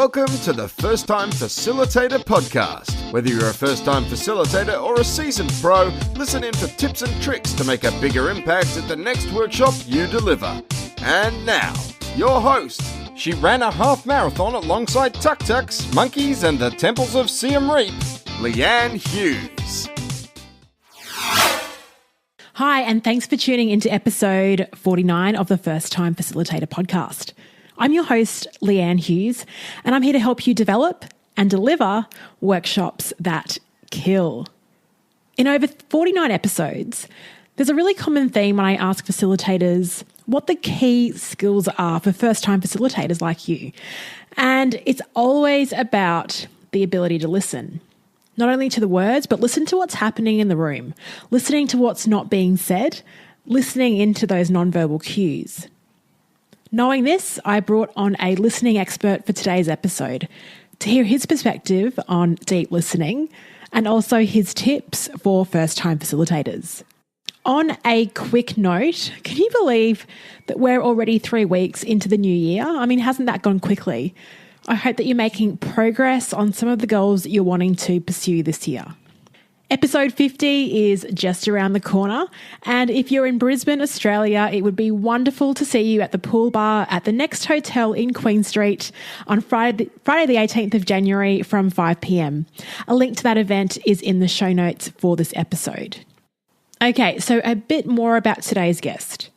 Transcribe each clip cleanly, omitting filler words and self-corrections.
Welcome to the First Time Facilitator podcast. Whether you're a first-time facilitator or a seasoned pro, listen in for tips and tricks to make a bigger impact at the next workshop you deliver. And now, your host. She ran a half marathon alongside tuk-tuks, monkeys, and the temples of Siem Reap, Leanne Hughes. Hi, and thanks for tuning into episode 49 of the First Time Facilitator podcast. I'm your host, Leanne Hughes, and I'm here to help you develop and deliver workshops that kill. In over 49 episodes, there's a really common theme when I ask facilitators what the key skills are for first-time facilitators like you. And it's always about the ability to listen. Not only to the words, but listen to what's happening in the room, listening to what's not being said, listening into those nonverbal cues. Knowing this, I brought on a listening expert for today's episode to hear his perspective on deep listening and also his tips for first-time facilitators. On a quick note, can you believe that we're already 3 weeks into the new year? I mean, hasn't that gone quickly? I hope that you're making progress on some of the goals that you're wanting to pursue this year. Episode 50 is just around the corner, and if you're in Brisbane, Australia, it would be wonderful to see you at the pool bar at the Next Hotel in Queen Street on Friday the 18th of January from 5 p.m. A link to that event is in the show notes for this episode. Okay, so a bit more about today's guest.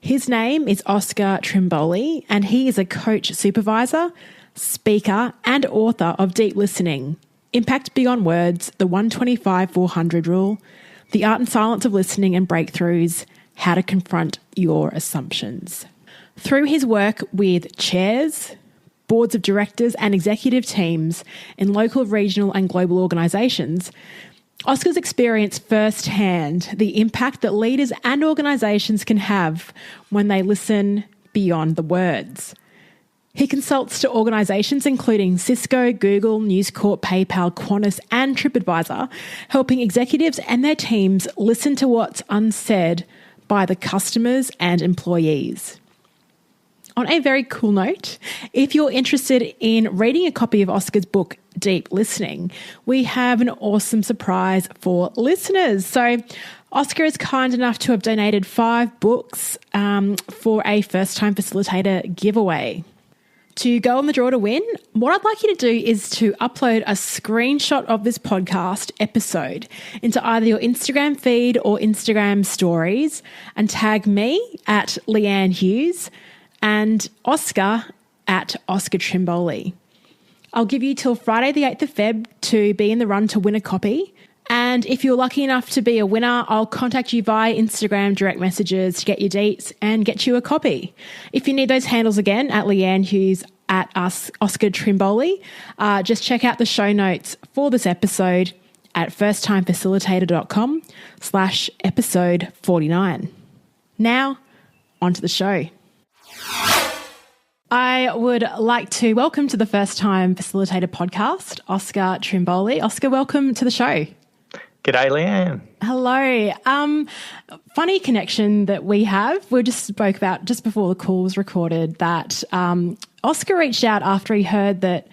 His name is Oscar Trimboli, and he is a coach supervisor, speaker, and author of Deep Listening, Impact Beyond Words, the 125-400 Rule, The Art and Silence of Listening and Breakthroughs, How to Confront Your Assumptions. Through his work with chairs, boards of directors, and executive teams in local, regional, and global organisations, Oscar's experienced firsthand the impact that leaders and organisations can have when they listen beyond the words. He consults to organisations including Cisco, Google, News Corp, PayPal, Qantas and TripAdvisor, helping executives and their teams listen to what's unsaid by the customers and employees. On a very cool note, if you're interested in reading a copy of Oscar's book, Deep Listening, we have an awesome surprise for listeners. So Oscar is kind enough to have donated 5 books for a first-time facilitator giveaway. To go on the draw to win, what I'd like you to do is to upload a screenshot of this podcast episode into either your Instagram feed or Instagram stories and tag me at Leanne Hughes and Oscar at Oscar Trimboli. I'll give you till Friday the 8th of Feb to be in the run to win a copy. And if you're lucky enough to be a winner, I'll contact you via Instagram direct messages to get your dates and get you a copy. If you need those handles again, at Leanne Hughes, at Oscar Trimboli, just check out the show notes for this episode at firsttimefacilitator.com/episode 49. Now, on to the show. I would like to welcome to the First Time Facilitator podcast, Oscar Trimboli. Oscar, welcome to the show. G'day, Leanne. Hello. Funny connection that we have. We just spoke about just before the call was recorded that Oscar reached out after he heard that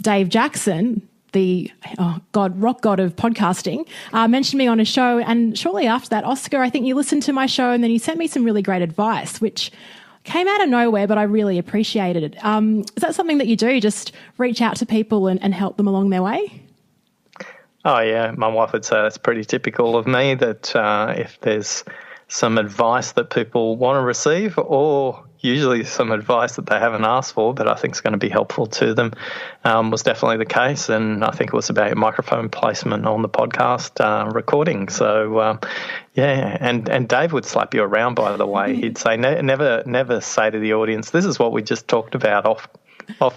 Dave Jackson, the rock god of podcasting, mentioned me on a show. And shortly after that, Oscar, I think you listened to my show and then you sent me some really great advice, which came out of nowhere, but I really appreciated it. Is that something that you do? Just reach out to people and help them along their way? Oh, yeah. My wife would say that's pretty typical of me, that if there's some advice that people want to receive, or usually some advice that they haven't asked for but I think is going to be helpful to them, was definitely the case. And I think it was about microphone placement on the podcast recording. So, yeah, and Dave would slap you around, by the way. He'd say, never say to the audience, this is what we just talked about off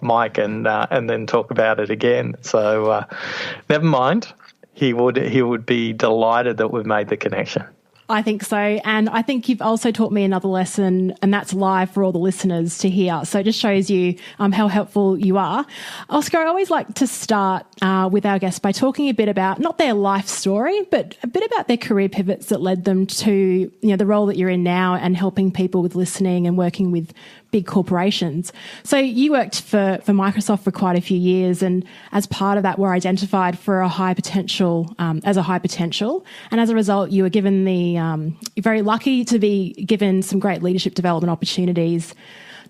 mic, and then talk about it again. So never mind. He would be delighted that we've made the connection. I think so. And I think you've also taught me another lesson, and that's live for all the listeners to hear. So it just shows you how helpful you are. Oscar, I always like to start with our guests by talking a bit about not their life story, but a bit about their career pivots that led them to the role that you're in now and helping people with listening and working with big corporations. So you worked for Microsoft for quite a few years, and as part of that were identified for a high potential, as a high potential. And as a result, you were given you're very lucky to be given some great leadership development opportunities.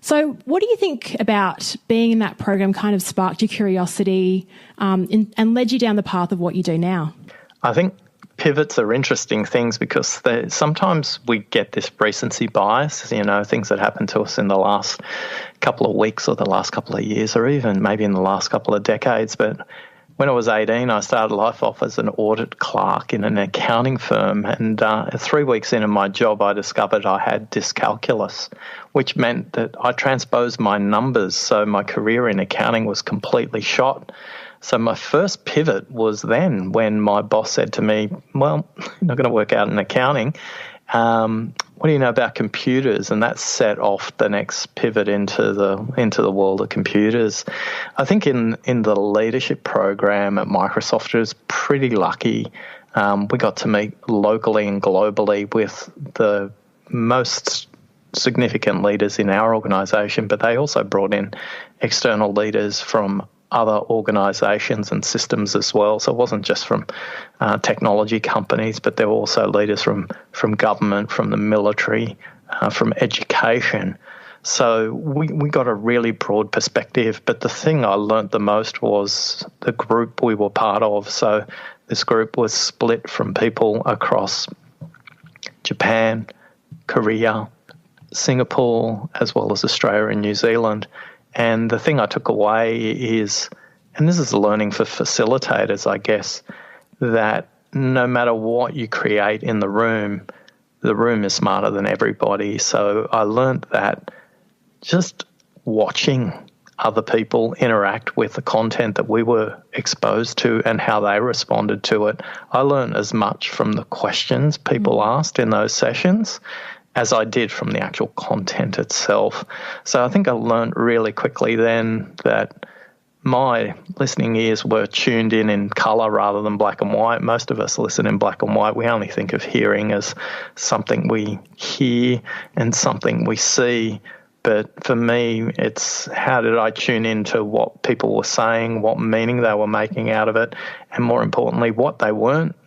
So what do you think about being in that program kind of sparked your curiosity and led you down the path of what you do now? I think pivots are interesting things because sometimes we get this recency bias, things that happened to us in the last couple of weeks or the last couple of years or even maybe in the last couple of decades. But when I was 18, I started life off as an audit clerk in an accounting firm. And 3 weeks into my job, I discovered I had dyscalculus, which meant that I transposed my numbers. So my career in accounting was completely shot. So my first pivot was then when my boss said to me, well, you're not going to work out in accounting. What do you know about computers? And that set off the next pivot into the world of computers. I think in the leadership program at Microsoft, it was pretty lucky. We got to meet locally and globally with the most significant leaders in our organisation, but they also brought in external leaders from other organisations and systems as well. So it wasn't just from technology companies, but there were also leaders from government, from the military, from education. So we got a really broad perspective. But the thing I learnt the most was the group we were part of. So this group was split from people across Japan, Korea, Singapore, as well as Australia and New Zealand. And the thing I took away is, and this is learning for facilitators, I guess, that no matter what you create in the room is smarter than everybody. So I learned that just watching other people interact with the content that we were exposed to and how they responded to it, I learned as much from the questions people asked in those sessions as I did from the actual content itself. So I think I learned really quickly then that my listening ears were tuned in colour rather than black and white. Most of us listen in black and white. We only think of hearing as something we hear and something we see. But for me, it's how did I tune into what people were saying, what meaning they were making out of it, and more importantly, what they weren't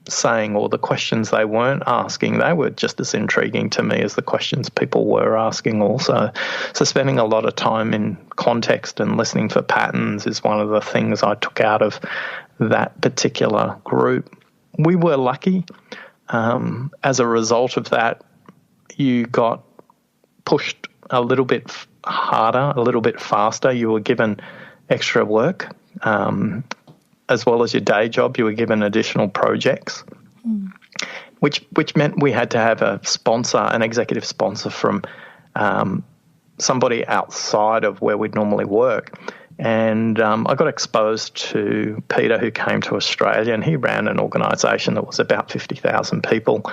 saying or the questions they weren't asking. They were just as intriguing to me as the questions people were asking also. So spending a lot of time in context and listening for patterns is one of the things I took out of that particular group. We were lucky. As a result of that, you got pushed a little bit harder, a little bit faster. You were given extra work. As well as your day job, you were given additional projects, which meant we had to have a sponsor, an executive sponsor from somebody outside of where we'd normally work. And I got exposed to Peter, who came to Australia, and he ran an organisation that was about 50,000 people.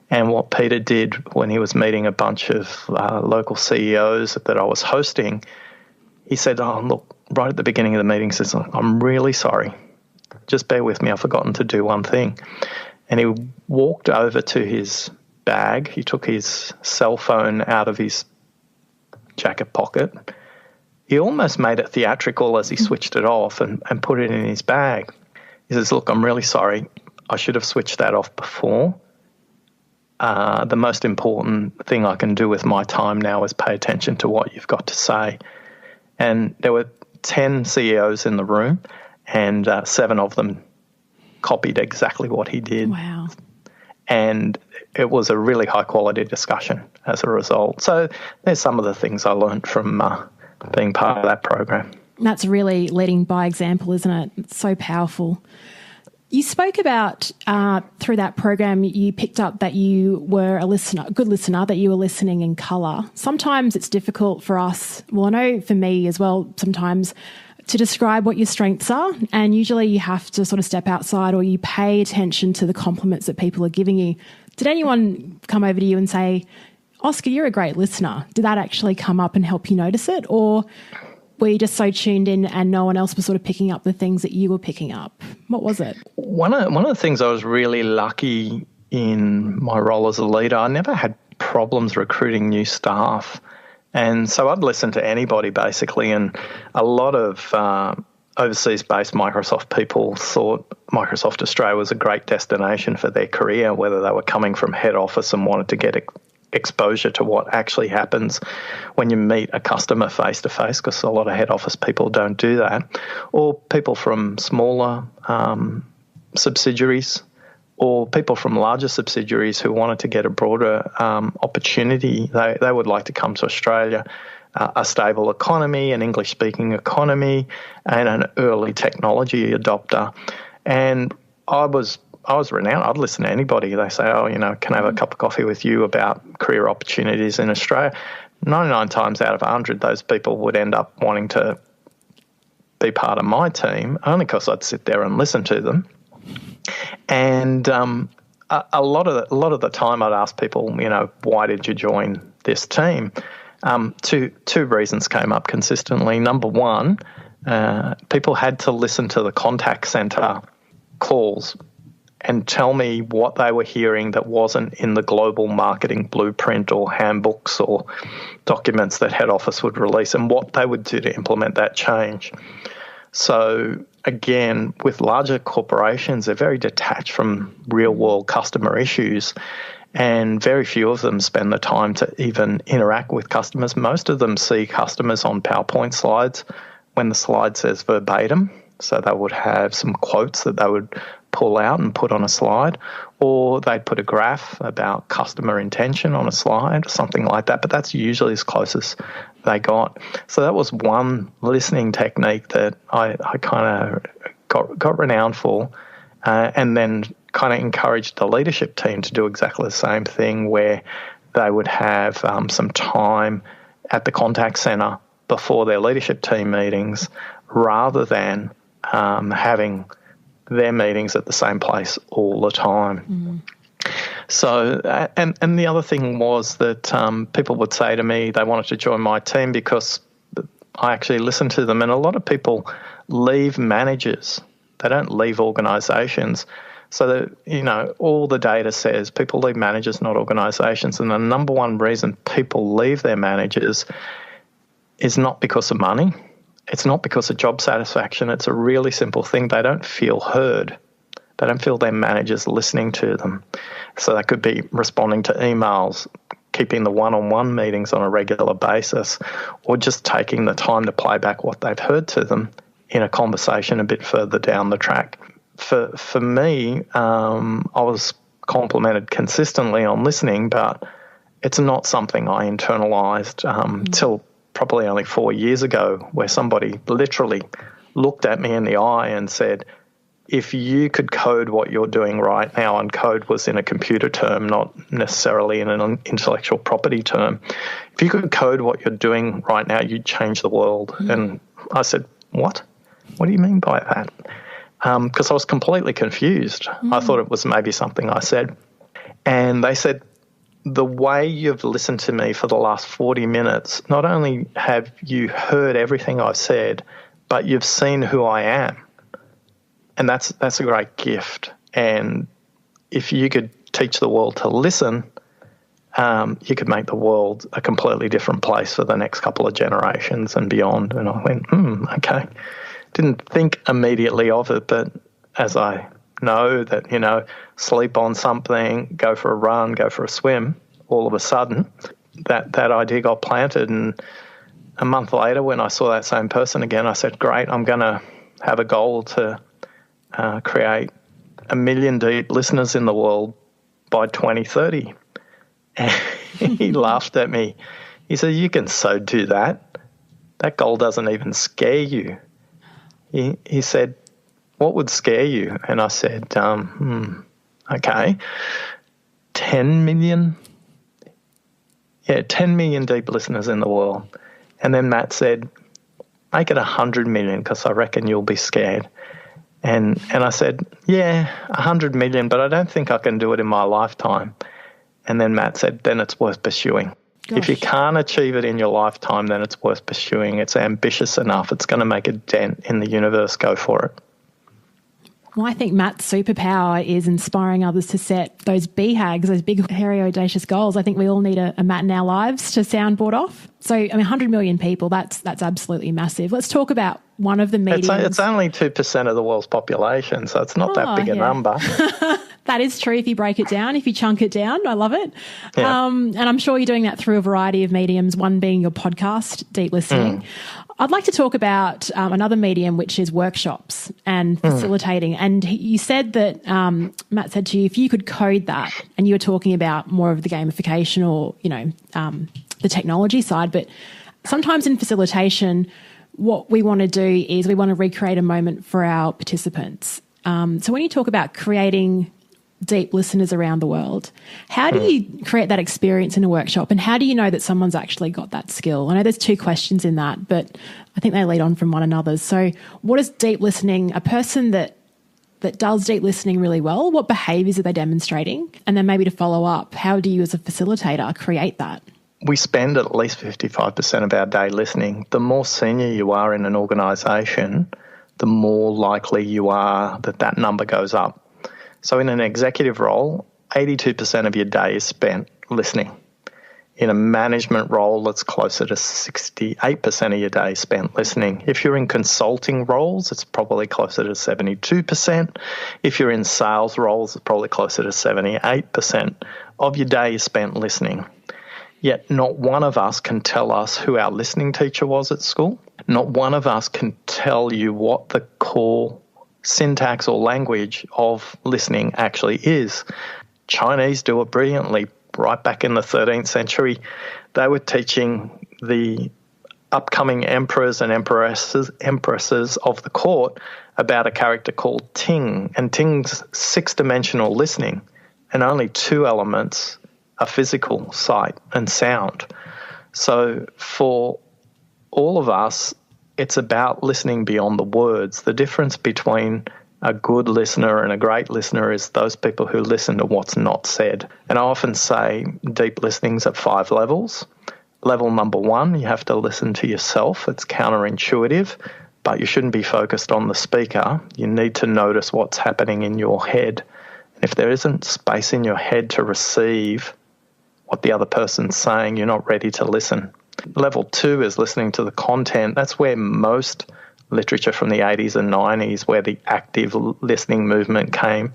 And what Peter did when he was meeting a bunch of local CEOs that I was hosting, he said, oh, look, right at the beginning of the meeting, he says, I'm really sorry. Just bear with me, I've forgotten to do one thing. And he walked over to his bag. He took his cell phone out of his jacket pocket. He almost made it theatrical as he switched it off and put it in his bag. He says, look, I'm really sorry. I should have switched that off before. The most important thing I can do with my time now is pay attention to what you've got to say. And there were 10 CEOs in the room, and 7 of them copied exactly what he did. Wow. And it was a really high-quality discussion as a result. So there's some of the things I learned from being part of that program. That's really leading by example, isn't it? It's so powerful. You spoke about through that program, you picked up that you were a good listener, that you were listening in colour. Sometimes it's difficult for us, well, I know for me as well, sometimes to describe what your strengths are. And usually you have to sort of step outside or you pay attention to the compliments that people are giving you Did anyone come over to you and say, Oscar, you're a great listener? Did that actually come up and help you notice it? Or were you just so tuned in and no one else was sort of picking up the things that you were picking up? What was it? One of the things I was really lucky in my role as a leader, I never had problems recruiting new staff. And so I'd listen to anybody basically, and a lot of overseas-based Microsoft people thought Microsoft Australia was a great destination for their career, whether they were coming from head office and wanted to get exposure to what actually happens when you meet a customer face-to-face, because a lot of head office people don't do that, or people from smaller subsidiaries, or people from larger subsidiaries who wanted to get a broader opportunity. They would like to come to Australia, a stable economy, an English-speaking economy, and an early technology adopter. And I was renowned. I'd listen to anybody. They say, can I have a cup of coffee with you about career opportunities in Australia? 99 times out of 100, those people would end up wanting to be part of my team, only because I'd sit there and listen to them. And a lot of the time I'd ask people, why did you join this team? Two reasons came up consistently. Number one, people had to listen to the contact centre calls and tell me what they were hearing that wasn't in the global marketing blueprint or handbooks or documents that head office would release, and what they would do to implement that change. So again, with larger corporations, they're very detached from real-world customer issues, and very few of them spend the time to even interact with customers. Most of them see customers on PowerPoint slides when the slide says verbatim. So they would have some quotes that they would pull out and put on a slide, or they'd put a graph about customer intention on a slide or something like that, but that's usually as close as they got. So that was one listening technique that I kind of got renowned for, and then kind of encouraged the leadership team to do exactly the same thing, where they would have some time at the contact centre before their leadership team meetings, rather than having their meetings at the same place all the time. So, and the other thing was that people would say to me they wanted to join my team because I actually listened to them. And a lot of people leave managers. They don't leave organisations. So that, all the data says people leave managers, not organisations. And the number one reason people leave their managers is not because of money. It's not because of job satisfaction. It's a really simple thing. They don't feel heard. They don't feel their managers listening to them. So that could be responding to emails, keeping the one-on-one meetings on a regular basis, or just taking the time to play back what they've heard to them in a conversation a bit further down the track. For me, I was complimented consistently on listening, but it's not something I internalized till probably only 4 years ago, where somebody literally looked at me in the eye and said, if you could code what you're doing right now, and code was in a computer term, not necessarily in an intellectual property term, if you could code what you're doing right now, you'd change the world. And I said, what? What do you mean by that? Because I was completely confused. I thought it was maybe something I said. And they said, the way you've listened to me for the last 40 minutes, not only have you heard everything I've said, but you've seen who I am. And that's a great gift. And if you could teach the world to listen, you could make the world a completely different place for the next couple of generations and beyond. And I went, okay. Didn't think immediately of it, but as I know that, sleep on something, go for a run, go for a swim, all of a sudden that idea got planted. And a month later, when I saw that same person again, I said, great, I'm going to have a goal to create 1 million deep listeners in the world by 2030. And he laughed at me. He said, you can so do that. That goal doesn't even scare you. He said, what would scare you? And I said, okay, 10 million? Yeah, 10 million deep listeners in the world. And then Matt said, make it 100 million because I reckon you'll be scared. And I said, yeah, 100 million, but I don't think I can do it in my lifetime. And then Matt said, then it's worth pursuing. Gosh. If you can't achieve it in your lifetime, then it's worth pursuing. It's ambitious enough. It's going to make a dent in the universe. Go for it. Well, I think Matt's superpower is inspiring others to set those BHAGs, those big, hairy, audacious goals. I think we all need a Matt in our lives to soundboard off. So, 100 million people, that's absolutely massive. Let's talk about one of the mediums. It's only 2% of the world's population, so it's not that big a number. That is true if you break it down, if you chunk it down. I love it. Yeah. And I'm sure you're doing that through a variety of mediums, one being your podcast, Deep Listening. I'd like to talk about another medium, which is workshops and facilitating. And you said that, Matt said to you, if you could code that, and you were talking about more of the gamification or, the technology side, but sometimes in facilitation, what we want to do is we want to recreate a moment for our participants. So when you talk about creating deep listeners around the world, how do you create that experience in a workshop, and how do you know that someone's actually got that skill? I know there's two questions in that, but I think they lead on from one another. So what is deep listening? A person that does deep listening really well, what behaviours are they demonstrating? And then maybe to follow up, how do you as a facilitator create that? We spend at least 55% of our day listening. The more senior you are in an organisation, the more likely you are that number goes up. So in an executive role, 82% of your day is spent listening. In a management role, it's closer to 68% of your day spent listening. If you're in consulting roles, it's probably closer to 72%. If you're in sales roles, it's probably closer to 78% of your day is spent listening. Yet not one of us can tell us who our listening teacher was at school. Not one of us can tell you what the core syntax or language of listening actually is. Chinese do it brilliantly. Right back in the 13th century, they were teaching the upcoming emperors and empresses of the court about a character called Ting. And Ting's six-dimensional listening, and only two elements are physical, sight and sound. So for all of us, it's about listening beyond the words. The difference between a good listener and a great listener is those people who listen to what's not said. And I often say deep listening's at 5 levels. Level number 1, you have to listen to yourself. It's counterintuitive, but you shouldn't be focused on the speaker. You need to notice what's happening in your head. And if there isn't space in your head to receive what the other person's saying, you're not ready to listen. Level 2 is listening to the content. That's where most literature from the 80s and 90s, where the active listening movement came,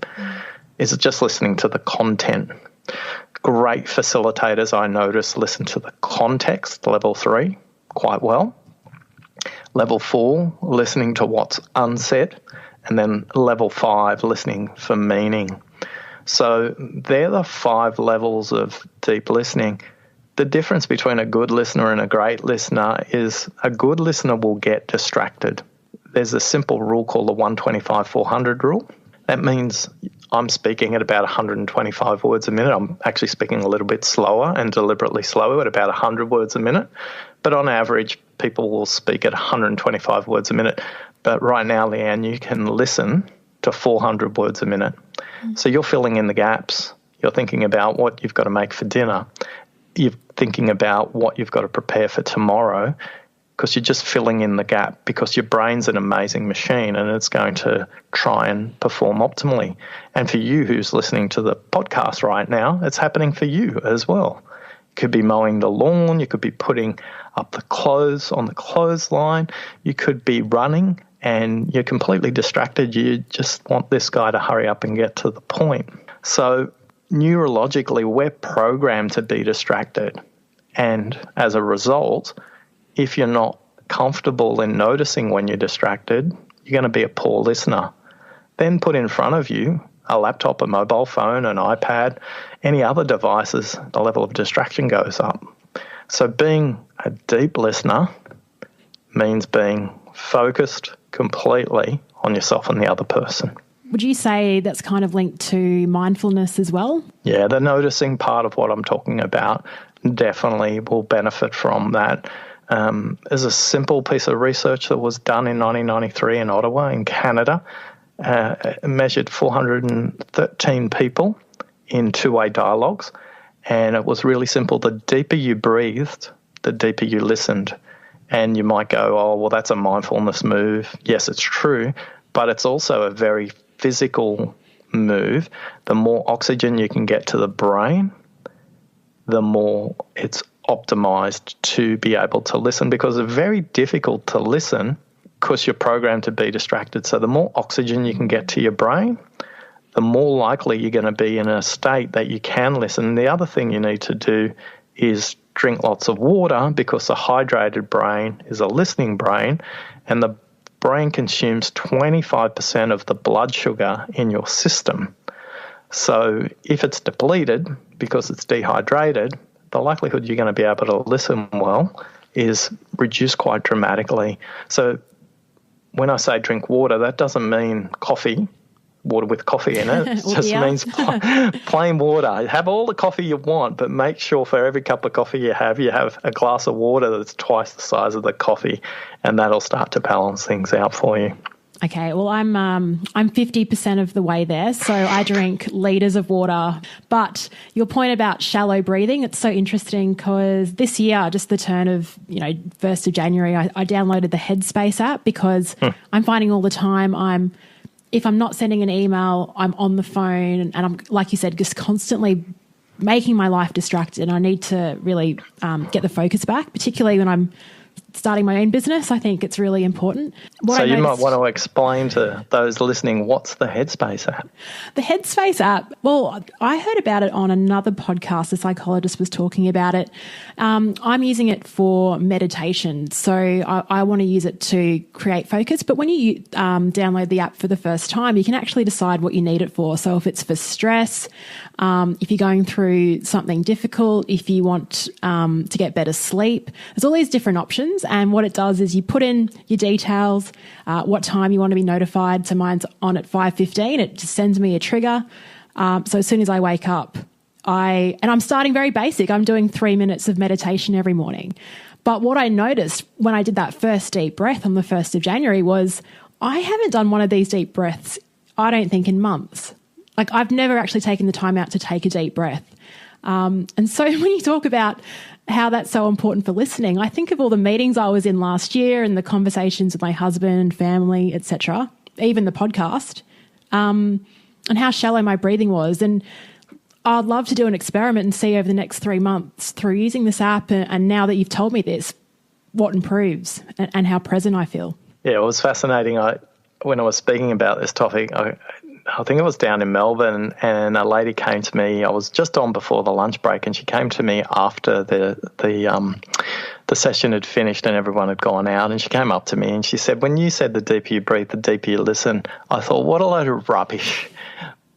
is just listening to the content. Great facilitators, I notice, listen to the context, level 3, quite well. Level 4, listening to what's unsaid. And then level 5, listening for meaning. So they're the 5 levels of deep listening. The difference between a good listener and a great listener is a good listener will get distracted. There's a simple rule called the 125-400 rule. That means I'm speaking at about 125 words a minute. I'm actually speaking a little bit slower and deliberately slower at about 100 words a minute. But on average, people will speak at 125 words a minute. But right now, Leanne, you can listen to 400 words a minute. So you're filling in the gaps. You're thinking about what you've got to make for dinner. You're thinking about what you've got to prepare for tomorrow, because you're just filling in the gap, because your brain's an amazing machine and it's going to try and perform optimally. And for you who's listening to the podcast right now, it's happening for you as well. You could be mowing the lawn. You could be putting up the clothes on the clothesline. You could be running and you're completely distracted. You just want this guy to hurry up and get to the point. So neurologically, we're programmed to be distracted. And as a result, if you're not comfortable in noticing when you're distracted, you're going to be a poor listener. Then put in front of you a laptop, a mobile phone, an iPad, any other devices, the level of distraction goes up. So being a deep listener means being focused completely on yourself and the other person. Would you say that's kind of linked to mindfulness as well? Yeah, the noticing part of what I'm talking about definitely will benefit from that. There's a simple piece of research that was done in 1993 in Ottawa in Canada. It measured 413 people in two-way dialogues And it was really simple. The deeper you breathed, the deeper you listened. And you might go, oh, well, that's a mindfulness move. Yes, it's true, but it's also a very physical move. The more oxygen you can get to the brain, the more it's optimized to be able to listen, because it's very difficult to listen because you're programmed to be distracted. So the more oxygen you can get to your brain, the more likely you're going to be in a state that you can listen. And the other thing you need to do is drink lots of water, because a hydrated brain is a listening brain, and the brain consumes 25% of the blood sugar in your system. So if it's depleted because it's dehydrated, the likelihood you're going to be able to listen well is reduced quite dramatically. So when I say drink water, that doesn't mean water with coffee in it. It just means plain water. Have all the coffee you want, but make sure for every cup of coffee you have a glass of water that's twice the size of the coffee, and that'll start to balance things out for you. Okay, well, I'm 50% of the way there, so I drink litres of water. But your point about shallow breathing, it's so interesting, because this year, just the turn of 1st of January, I downloaded the Headspace app, because I'm finding all the time if I'm not sending an email, I'm on the phone, and I'm, like you said, just constantly making my life distracted. And I need to really get the focus back, particularly when I'm starting my own business. I think it's really important. So you might want to explain to those listening, what's the Headspace app? The Headspace app, well, I heard about it on another podcast. A psychologist was talking about it. I'm using it for meditation. So I want to use it to create focus. But when you download the app for the first time, you can actually decide what you need it for. So if it's for stress, if you're going through something difficult, if you want to get better sleep, there's all these different options. And what it does is you put in your details, what time you want to be notified. So mine's on at 5:15. It just sends me a trigger. So as soon as I wake up, I'm starting very basic. I'm doing 3 minutes of meditation every morning. But what I noticed when I did that first deep breath on the 1st of January was I haven't done one of these deep breaths, I don't think, in months. Like, I've never actually taken the time out to take a deep breath. And so when you talk about how that's so important for listening, I think of all the meetings I was in last year and the conversations with my husband, family, etc., even the podcast, and how shallow my breathing was. And I'd love to do an experiment and see over the next 3 months through using this app, and now that you've told me this, what improves and how present I feel. Yeah, it was fascinating. When I was speaking about this topic, I think it was down in Melbourne, and a lady came to me. I was just on before the lunch break, and she came to me after the session had finished and everyone had gone out, and she came up to me and she said, when you said the deeper you breathe, the deeper you listen, I thought, what a load of rubbish.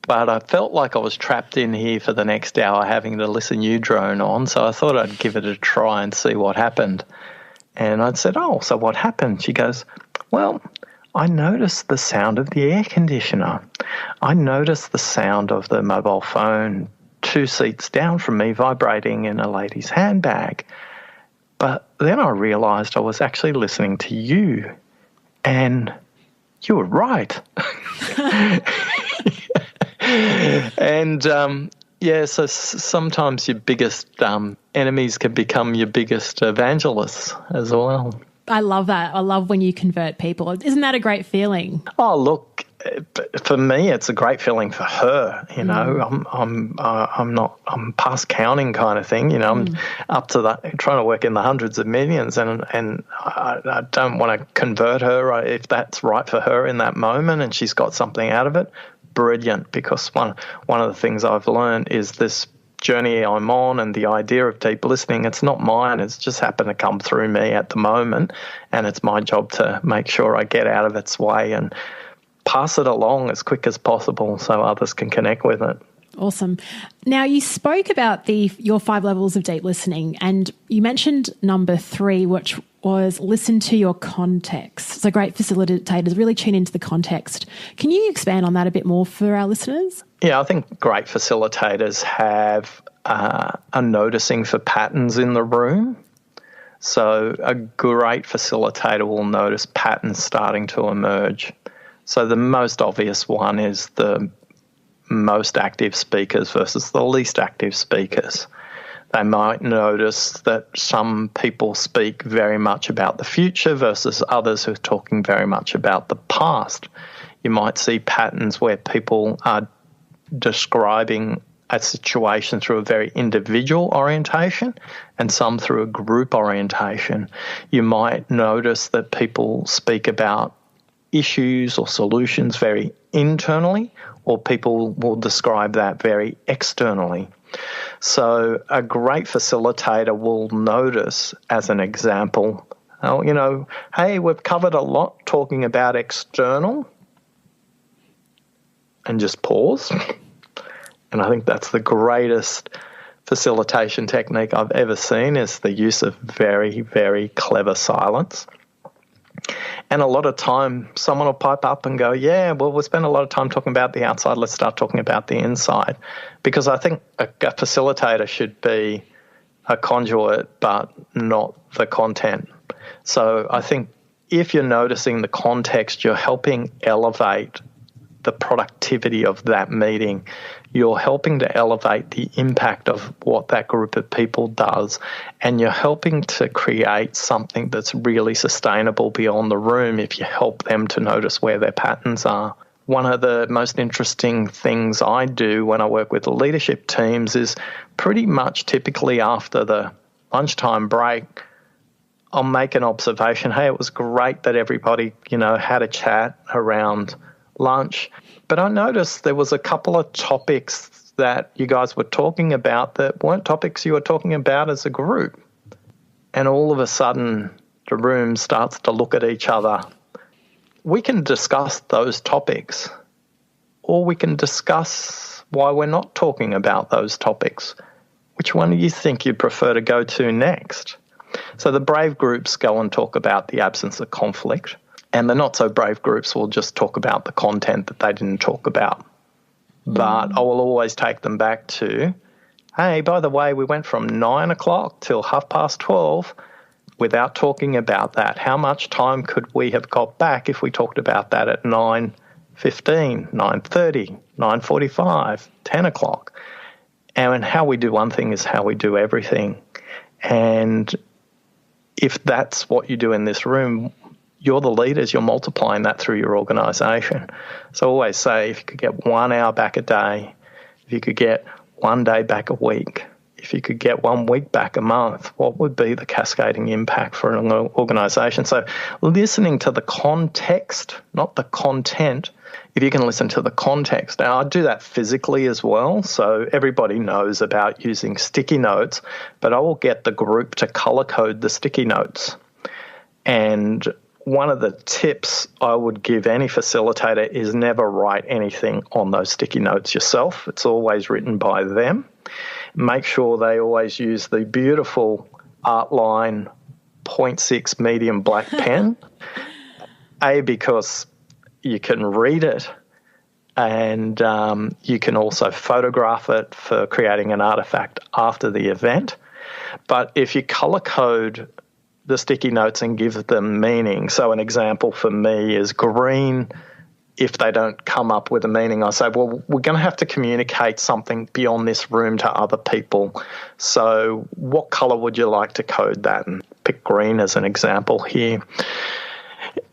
But I felt like I was trapped in here for the next hour having to listen you drone on, so I thought I'd give it a try and see what happened. And I'd said, oh, so what happened? She goes, well, I noticed the sound of the air conditioner. I noticed the sound of the mobile phone 2 seats down from me vibrating in a lady's handbag. But then I realised I was actually listening to you, and you were right. And, so sometimes your biggest enemies can become your biggest evangelists as well. I love that. I love when you convert people. Isn't that a great feeling? Oh, look, for me, it's a great feeling for her. I'm past counting kind of thing. I'm up to that, trying to work in the hundreds of millions, and I don't want to convert her if that's right for her in that moment, and she's got something out of it. Brilliant, because one of the things I've learned is this journey I'm on and the idea of deep listening, it's not mine. It's just happened to come through me at the moment, and it's my job to make sure I get out of its way and pass it along as quick as possible so others can connect with it. Awesome. Now, you spoke about your 5 levels of deep listening, and you mentioned number 3, which was listen to your context. So great facilitators really tune into the context. Can you expand on that a bit more for our listeners? Yeah, I think great facilitators have a noticing for patterns in the room. So a great facilitator will notice patterns starting to emerge. So the most obvious one is the most active speakers versus the least active speakers. They might notice that some people speak very much about the future versus others who are talking very much about the past. You might see patterns where people are describing a situation through a very individual orientation and some through a group orientation. You might notice that people speak about issues or solutions very internally, or people will describe that very externally. So a great facilitator will notice, as an example, hey, we've covered a lot talking about external, and just pause. And I think that's the greatest facilitation technique I've ever seen, is the use of very, very clever silence. And a lot of time, someone will pipe up and go, yeah, well, we spend a lot of time talking about the outside. Let's start talking about the inside. Because I think a facilitator should be a conduit, but not the content. So I think if you're noticing the context, you're helping elevate the productivity of that meeting. You're helping to elevate the impact of what that group of people does, and you're helping to create something that's really sustainable beyond the room if you help them to notice where their patterns are. One of the most interesting things I do when I work with the leadership teams is pretty much typically after the lunchtime break, I'll make an observation. Hey, it was great that everybody, had a chat around lunch, but I noticed there was a couple of topics that you guys were talking about that weren't topics you were talking about as a group. And all of a sudden, the room starts to look at each other. We can discuss those topics, or we can discuss why we're not talking about those topics. Which one do you think you'd prefer to go to next? So the brave groups go and talk about the absence of conflict, and the not-so-brave groups will just talk about the content that they didn't talk about. But I will always take them back to, hey, by the way, we went from 9 o'clock till 12:30 without talking about that. How much time could we have got back if we talked about that at 9:15, 9:30, 9:45, 10 o'clock? And how we do one thing is how we do everything. And if that's what you do in this room, you're the leaders, you're multiplying that through your organisation. So I always say, if you could get 1 hour back a day, if you could get 1 day back a week, if you could get 1 week back a month, what would be the cascading impact for an organisation? So listening to the context, not the content, if you can listen to the context. Now, I do that physically as well, so everybody knows about using sticky notes, but I will get the group to colour code the sticky notes. And one of the tips I would give any facilitator is never write anything on those sticky notes yourself. It's always written by them. Make sure they always use the beautiful Artline 0.6 medium black pen, because you can read it, and you can also photograph it for creating an artifact after the event. But if you color code the sticky notes and give them meaning, so an example for me is green. If they don't come up with a meaning, I say, well, we're going to have to communicate something beyond this room to other people. So what color would you like to code that? And pick green as an example here.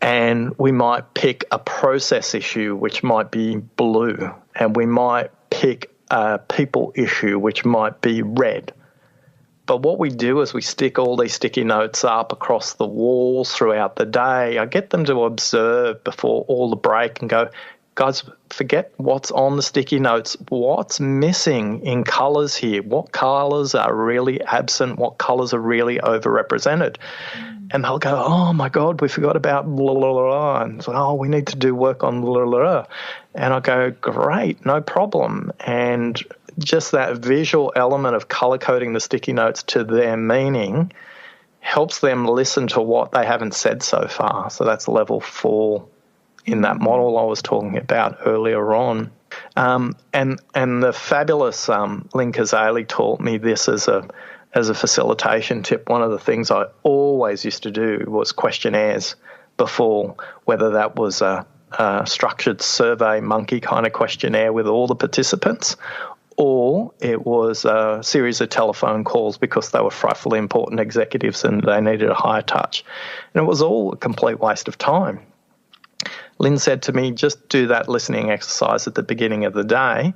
And we might pick a process issue, which might be blue. And we might pick a people issue, which might be red. But what we do is we stick all these sticky notes up across the walls throughout the day. I get them to observe before all the break and go, guys, forget what's on the sticky notes. What's missing in colours here? What colours are really absent? What colours are really overrepresented? And they'll go, oh, my God, we forgot about blah, blah, blah. And so, oh, we need to do work on blah, blah, blah. And I go, great, no problem. And just that visual element of color coding the sticky notes to their meaning helps them listen to what they haven't said so far. So that's level 4 in that model I was talking about earlier on. And the fabulous Lynn Kazali taught me this as a facilitation tip. One of the things I always used to do was questionnaires before, whether that was a structured survey monkey kind of questionnaire with all the participants, or it was a series of telephone calls because they were frightfully important executives and they needed a higher touch. And it was all a complete waste of time. Lynn said to me, just do that listening exercise at the beginning of the day.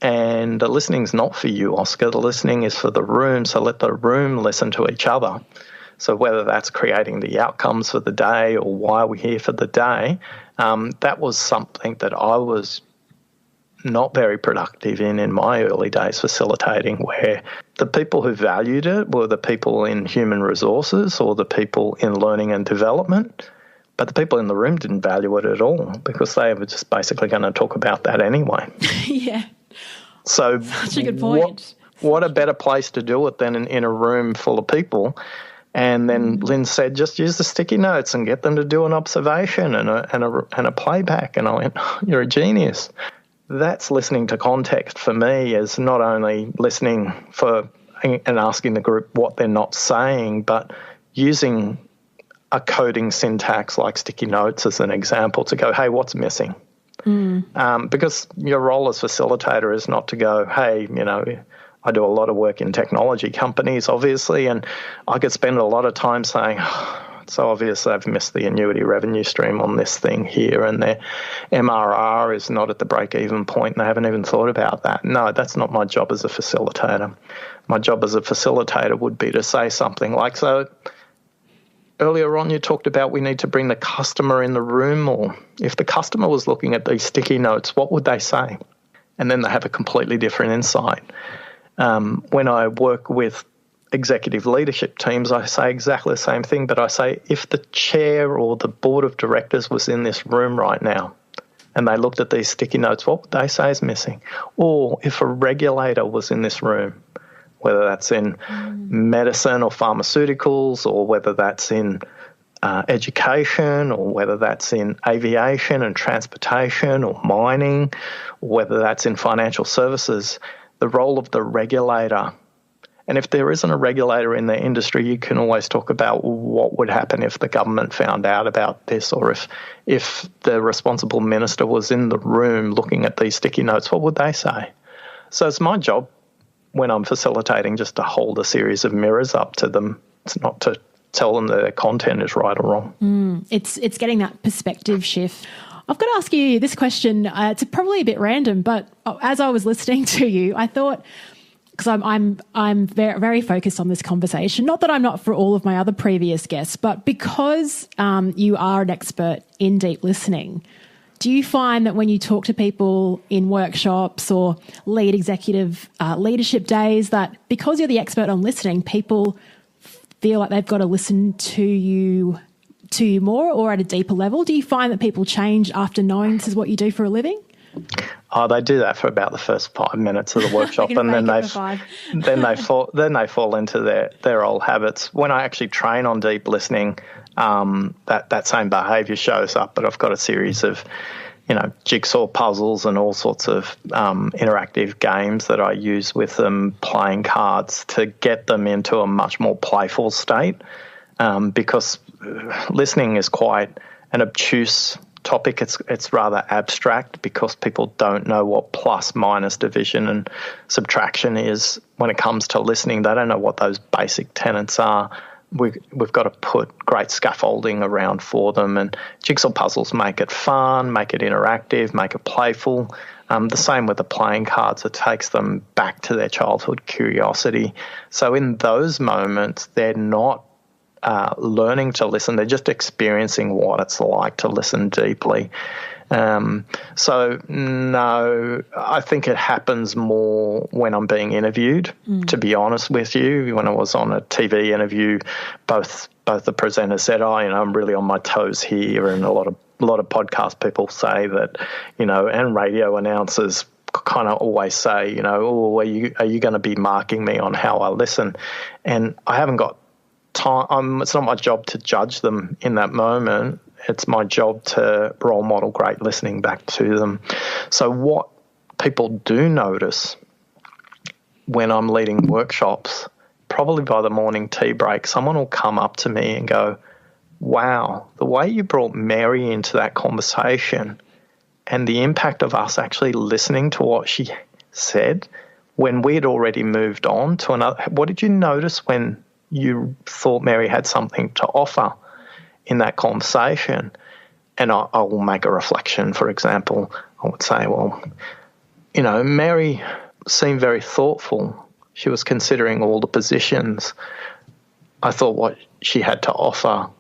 And the listening's not for you, Oscar. The listening is for the room, so let the room listen to each other. So whether that's creating the outcomes for the day or why we're here for the day, that was something that I was not very productive in my early days facilitating, where the people who valued it were the people in human resources or the people in learning and development, but the people in the room didn't value it at all because they were just basically going to talk about that anyway. Yeah. So such a good point. What a better place to do it than in a room full of people. And then Lynn said, just use the sticky notes and get them to do an observation and a playback. And I went, oh, you're a genius. That's listening to context for me, is not only listening for and asking the group what they're not saying, but using a coding syntax like sticky notes as an example to go, hey, what's missing? Because your role as facilitator is not to go, hey, I do a lot of work in technology companies, obviously, and I could spend a lot of time saying, it's so obvious they've missed the annuity revenue stream on this thing here, and their MRR is not at the break-even point, and they haven't even thought about that. No, that's not my job as a facilitator. My job as a facilitator would be to say something like, so earlier on you talked about we need to bring the customer in the room, or if the customer was looking at these sticky notes, what would they say? And then they have a completely different insight. When I work with executive leadership teams, I say exactly the same thing, but I say, if the chair or the board of directors was in this room right now and they looked at these sticky notes, what would they say is missing? Or if a regulator was in this room, whether that's in medicine or pharmaceuticals, or whether that's in education, or whether that's in aviation and transportation or mining, or whether that's in financial services, the role of the regulator. And if there isn't a regulator in the industry, you can always talk about what would happen if the government found out about this, or if the responsible minister was in the room looking at these sticky notes, what would they say? So it's my job when I'm facilitating just to hold a series of mirrors up to them. It's not to tell them that their content is right or wrong. It's getting that perspective shift. I've got to ask you this question. It's probably a bit random, but as I was listening to you, I thought, because I'm very, very focused on this conversation, not that I'm not for all of my other previous guests, but because you are an expert in deep listening, do you find that when you talk to people in workshops or lead executive leadership days, that because you're the expert on listening, people feel like they've got to listen to you more or at a deeper level? Do you find that people change after knowing this is what you do for a living? Oh, they do that for about the first 5 minutes of the workshop, and then they fall into their old habits. When I actually train on deep listening, that same behaviour shows up. But I've got a series of, jigsaw puzzles and all sorts of interactive games that I use with them, playing cards to get them into a much more playful state, because listening is quite an obtuse topic. It's rather abstract because people don't know what plus, minus, division and subtraction is when it comes to listening. They don't know what those basic tenets are. We've got to put great scaffolding around for them, and jigsaw puzzles make it fun, make it interactive, make it playful. The same with the playing cards. It takes them back to their childhood curiosity. So in those moments, they're not learning to listen. They're just experiencing what it's like to listen deeply. So no, I think it happens more when I'm being interviewed, to be honest with you. When I was on a TV interview, both the presenters said, I'm really on my toes here, and a lot of podcast people say that, and radio announcers kind of always say, are you going to be marking me on how I listen? And I haven't got time. It's not my job to judge them in that moment. It's my job to role model great listening back to them. So what people do notice when I'm leading workshops, probably by the morning tea break, someone will come up to me and go, wow, the way you brought Mary into that conversation and the impact of us actually listening to what she said when we had already moved on to another. What did you notice when you thought Mary had something to offer in that conversation? And I will make a reflection. For example, I would say, well, Mary seemed very thoughtful. She was considering all the positions. I thought what she had to offer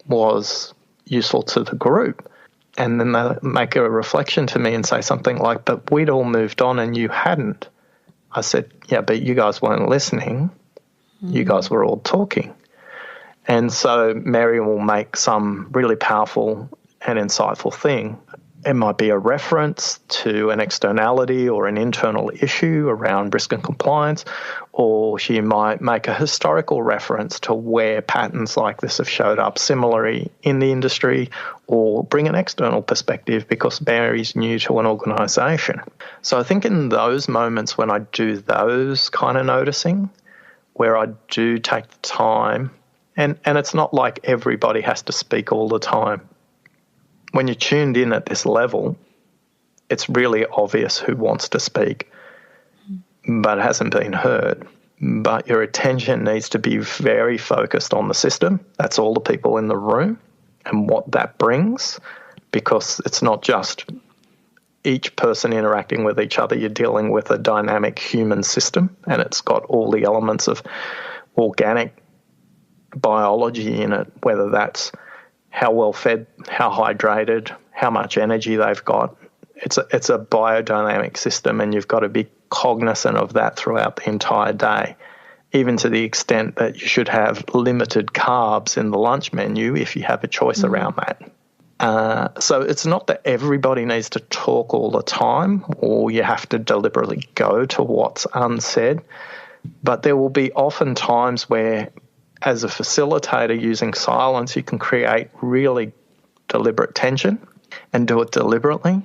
was useful to the group. And then they make a reflection to me and say something like, but we'd all moved on and you hadn't. I said, yeah, but you guys weren't listening. You guys were all talking. And so Mary will make some really powerful and insightful thing. It might be a reference to an externality or an internal issue around risk and compliance, or she might make a historical reference to where patterns like this have showed up similarly in the industry, or bring an external perspective because Mary's new to an organisation. So I think in those moments when I do those kind of noticing, where I do take the time, and it's not like everybody has to speak all the time. When you're tuned in at this level, it's really obvious who wants to speak but hasn't been heard. But your attention needs to be very focused on the system. That's all the people in the room and what that brings, because it's not just each person interacting with each other. You're dealing with a dynamic human system, and it's got all the elements of organic biology in it, whether that's how well fed, how hydrated, how much energy they've got. It's a biodynamic system, and you've got to be cognizant of that throughout the entire day, even to the extent that you should have limited carbs in the lunch menu if you have a choice around that. So it's not that everybody needs to talk all the time or you have to deliberately go to what's unsaid, but there will be often times where, as a facilitator, using silence, you can create really deliberate tension and do it deliberately.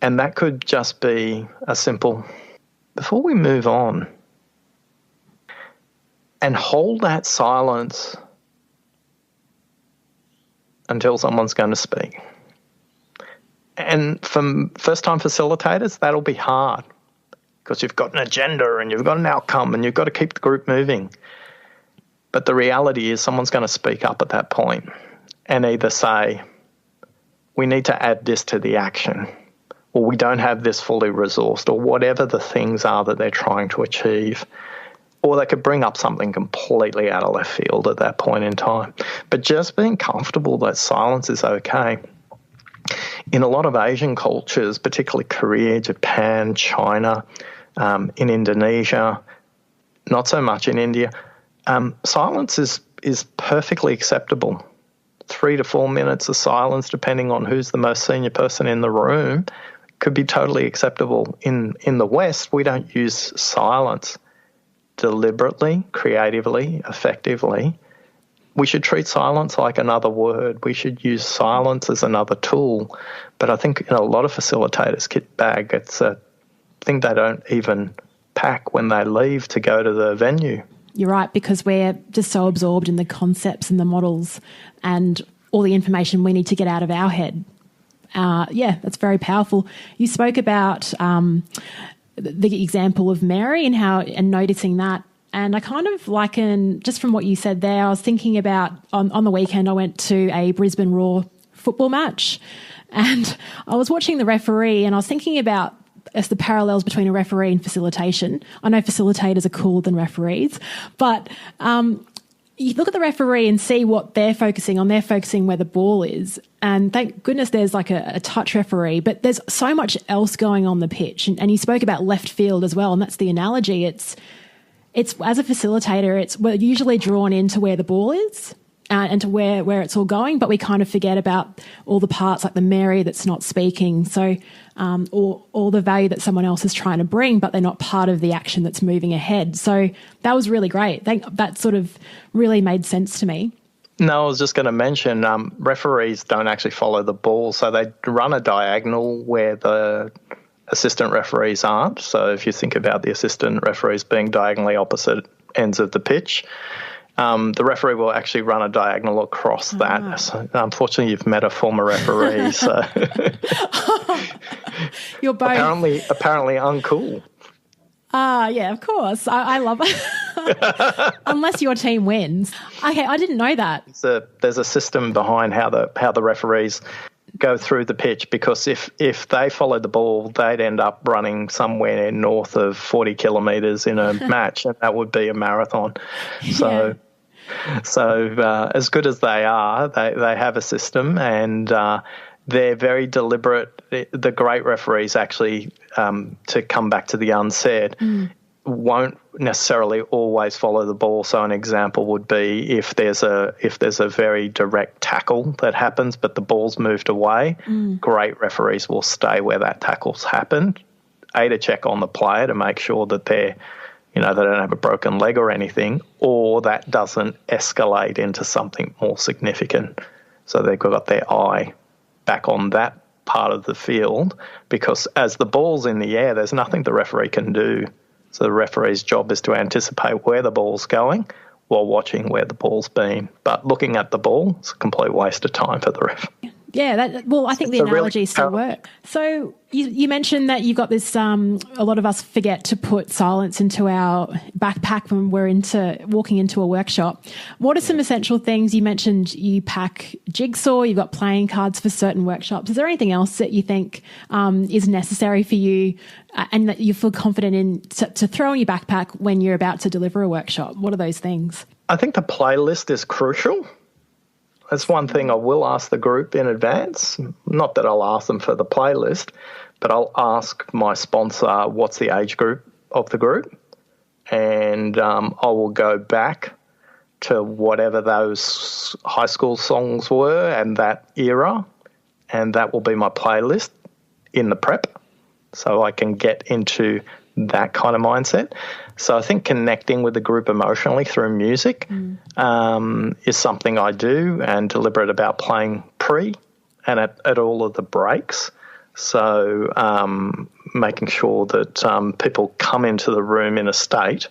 And that could just be a simple, before we move on, and hold that silence until someone's going to speak. And for first-time facilitators, that'll be hard because you've got an agenda and you've got an outcome and you've got to keep the group moving. But the reality is someone's going to speak up at that point and either say, we need to add this to the action, or we don't have this fully resourced, or whatever the things are that they're trying to achieve. Or they could bring up something completely out of left field at that point in time. But just being comfortable that silence is okay. In a lot of Asian cultures, particularly Korea, Japan, China, in Indonesia, not so much in India, silence is perfectly acceptable. 3 to 4 minutes of silence, depending on who's the most senior person in the room, could be totally acceptable. In the West, we don't use silence deliberately, creatively, effectively. We should treat silence like another word. We should use silence as another tool. But I think in a lot of facilitators' kit bag, it's a thing they don't even pack when they leave to go to the venue. You're right, because we're just so absorbed in the concepts and the models and all the information we need to get out of our head. That's very powerful. You spoke about the example of Mary and noticing that. And I kind of liken, just from what you said there, I was thinking about on the weekend I went to a Brisbane Roar football match and I was watching the referee and I was thinking about the parallels between a referee and facilitation. I know facilitators are cooler than referees, but you look at the referee and see what they're focusing on. They're focusing where the ball is. And thank goodness there's like a touch referee, but there's so much else going on the pitch. And you spoke about left field as well, and that's the analogy. It's as a facilitator, we're usually drawn into where the ball is and to where it's all going, but we kind of forget about all the parts like the Mary that's not speaking. So, or the value that someone else is trying to bring, but they're not part of the action that's moving ahead. So that was really great. That sort of really made sense to me. No, I was just going to mention referees don't actually follow the ball, so they run a diagonal where the assistant referees aren't. So if you think about the assistant referees being diagonally opposite ends of the pitch, the referee will actually run a diagonal across that. So, unfortunately, you've met a former referee. So, You're both apparently uncool. Yeah, of course. I love it. Unless your team wins. Okay, I didn't know that. There's a system behind how the referees go through the pitch, because if they followed the ball, they'd end up running somewhere north of 40 kilometres in a match, and that would be a marathon. So as good as they are, they have a system, and they're very deliberate. The great referees actually, to come back to the unsaid, won't necessarily always follow the ball. So an example would be if there's a very direct tackle that happens but the ball's moved away, great referees will stay where that tackle's happened, to check on the player to make sure that they don't have a broken leg or anything, or that doesn't escalate into something more significant. So they've got their eye back on that part of the field, because as the ball's in the air, there's nothing the referee can do. So the referee's job is to anticipate where the ball's going while watching where the ball's been. But looking at the ball is a complete waste of time for the ref. Yeah, I think the analogy still works. So you mentioned that you've got this, a lot of us forget to put silence into our backpack when we're walking into a workshop. What are some essential things? You mentioned you pack jigsaw, you've got playing cards for certain workshops. Is there anything else that you think is necessary for you and that you feel confident in to throw in your backpack when you're about to deliver a workshop? What are those things? I think the playlist is crucial. That's one thing I will ask the group in advance. Not that I'll ask them for the playlist, but I'll ask my sponsor what's the age group of the group, and I will go back to whatever those high school songs were and that era, and that will be my playlist in the prep, so I can get into that kind of mindset. So I think connecting with the group emotionally through music is something I do, and deliberate about playing pre and at all of the breaks. So making sure that people come into the room in a state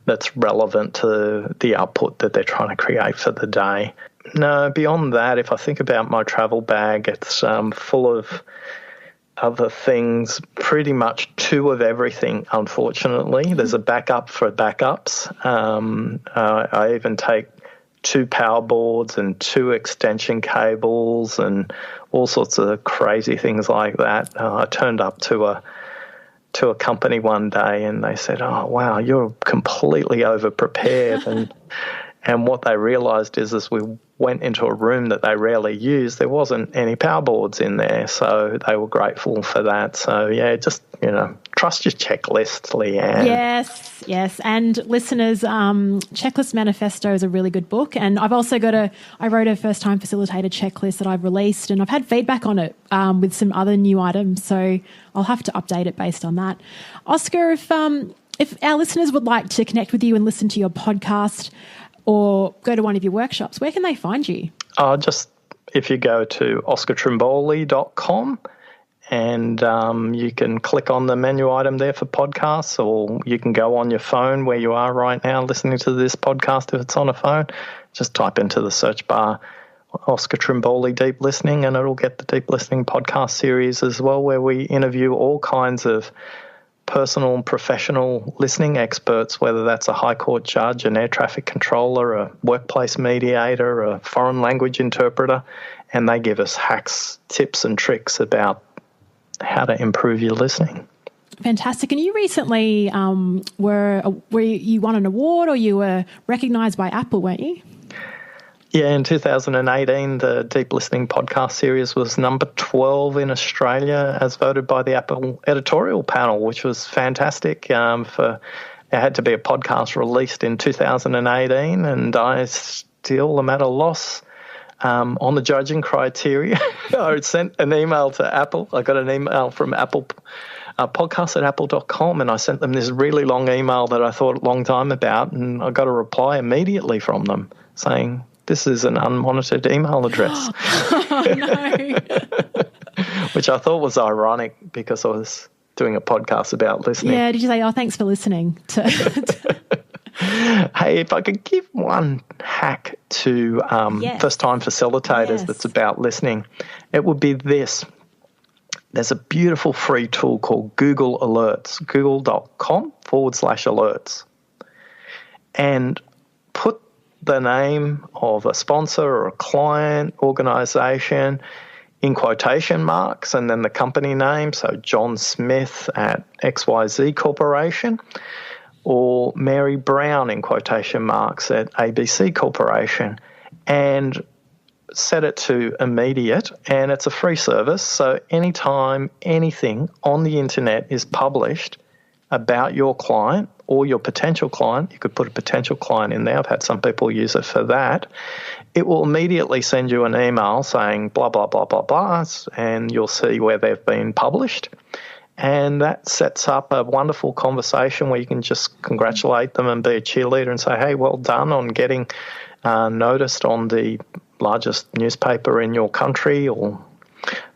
that's relevant to the output that they're trying to create for the day. No, beyond that, if I think about my travel bag, it's full of other things, pretty much two of everything, unfortunately. There's a backup for backups. I even take 2 power boards and 2 extension cables and all sorts of crazy things like that. I turned up to a company one day and they said, "Oh, wow, you're completely over-prepared." And what they realised is as we went into a room that they rarely use, there wasn't any power boards in there, so they were grateful for that. So, yeah, just, trust your checklist, Leanne. Yes. And listeners, Checklist Manifesto is a really good book. And I've also I wrote a First Time Facilitator checklist that I've released, and I've had feedback on it with some other new items. So I'll have to update it based on that. Oscar, if our listeners would like to connect with you and listen to your podcast or go to one of your workshops, where can they find you? Just if you go to oscartrimboli.com and you can click on the menu item there for podcasts, or you can go on your phone where you are right now listening to this podcast if it's on a phone. Just type into the search bar Oscar Trimboli Deep Listening and it'll get the Deep Listening podcast series as well, where we interview all kinds of personal and professional listening experts, whether that's a high court judge, an air traffic controller, a workplace mediator, a foreign language interpreter, and they give us hacks, tips and tricks about how to improve your listening. Fantastic. And you recently you won an award, or you were recognised by Apple, weren't you? Yeah, in 2018, the Deep Listening podcast series was number 12 in Australia as voted by the Apple editorial panel, which was fantastic. It had to be a podcast released in 2018, and I still am at a loss on the judging criteria. I sent an email to Apple. I got an email from Apple, podcast@apple.com, and I sent them this really long email that I thought a long time about, and I got a reply immediately from them saying, "This is an unmonitored email address." Oh, no. Which I thought was ironic because I was doing a podcast about listening. Yeah, did you say, thanks for listening? Hey, if I could give one hack to First Time Facilitators that's about listening, it would be this. there's a beautiful free tool called Google Alerts, google.com/alerts. And put the name of a sponsor or a client, organisation in quotation marks, and then the company name, so John Smith at XYZ Corporation, or Mary Brown in quotation marks at ABC Corporation, and set it to immediate. And it's a free service, so anytime anything on the internet is published about your client or your potential client, you could put a potential client in there. I've had some people use it for that. It will immediately send you an email saying blah, blah, blah, blah, blah, and you'll see where they've been published. And that sets up a wonderful conversation where you can just congratulate them and be a cheerleader and say, hey, well done on getting noticed on the largest newspaper in your country, or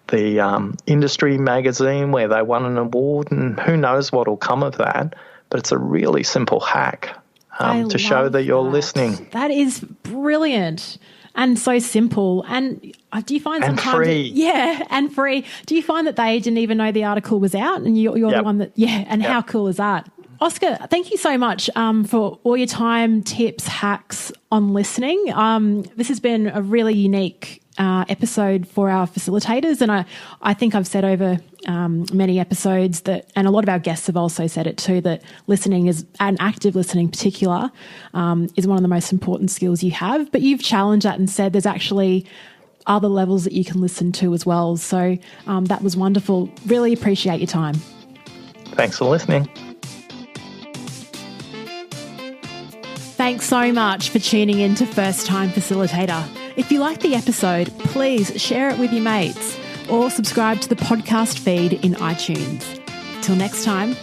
the industry magazine where they won an award, and who knows what will come of that. But it's a really simple hack to show that you're listening. That is brilliant and so simple. And do you find sometimes... And free. And free. Do you find that they didn't even know the article was out and you're the one that... How cool is that? Oscar, thank you so much for all your time, tips, hacks on listening. This has been a really unique episode for our facilitators, and I think I've said over many episodes that, and a lot of our guests have also said it too, that listening is, and active listening in particular, is one of the most important skills you have. But you've challenged that and said there's actually other levels that you can listen to as well. So that was wonderful. Really appreciate your time. Thanks for listening. Thanks so much for tuning in to First Time Facilitator. If you like the episode, please share it with your mates or subscribe to the podcast feed in iTunes. Till next time,